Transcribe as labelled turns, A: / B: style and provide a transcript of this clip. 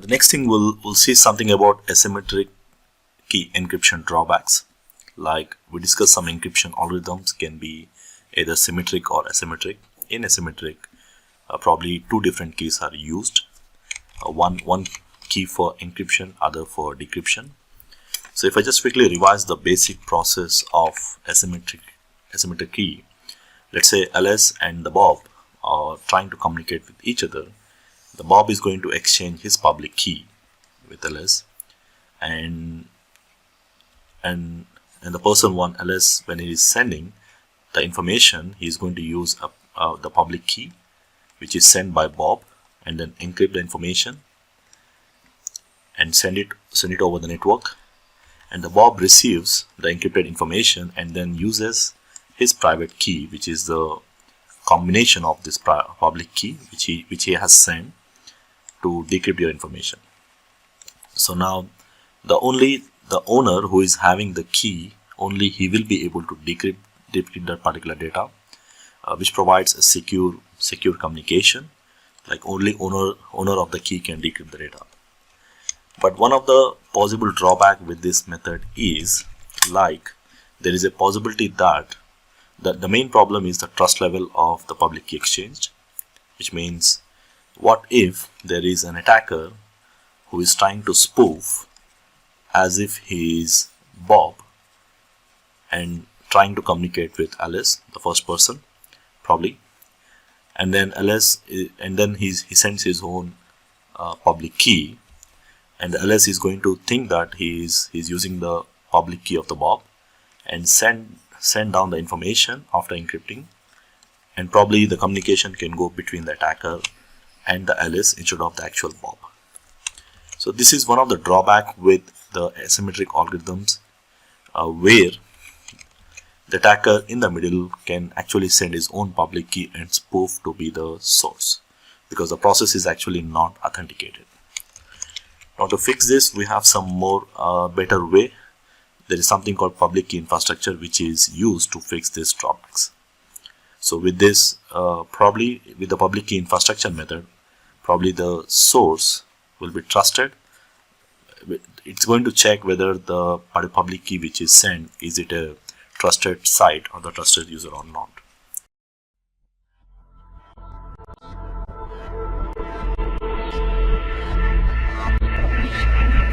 A: The next thing we'll see something about asymmetric key encryption drawbacks. Like we discussed, some encryption algorithms can be either symmetric or asymmetric. In asymmetric, probably two different keys are used. One key for encryption, other for decryption. So if I just quickly revise the basic process of asymmetric key, let's say Alice and the Bob are trying to communicate with each other. The Bob is going to exchange his public key with Alice, and the person one, Alice, when he is sending the information, he is going to use the public key which is sent by Bob, and then encrypt the information and send it over the network. And the Bob receives the encrypted information and then uses his private key, which is the combination of this public key which he has sent to decrypt your information. So now the owner who is having the key, only he will be able to decrypt that particular data, which provides a secure communication. Like only owner of the key can decrypt the data. But one of the possible drawback with this method is, like, there is a possibility that the main problem is the trust level of the public key exchange, which means what if there is an attacker who is trying to spoof as if he is Bob and trying to communicate with Alice, the first person, probably, and then he sends his own public key, and Alice is going to think that he's using the public key of the Bob and send down the information after encrypting, and probably the communication can go between the attacker and the Alice instead of the actual Bob. So this is one of the drawback with the asymmetric algorithms, where the attacker in the middle can actually send his own public key and spoof to be the source, because the process is actually not authenticated. Now to fix this, we have some more better way. There is something called public key infrastructure which is used to fix these drawbacks. So with this, probably with the public key infrastructure method, probably the source will be trusted. It's going to check whether the public key which is sent, is it a trusted site or the trusted user or not.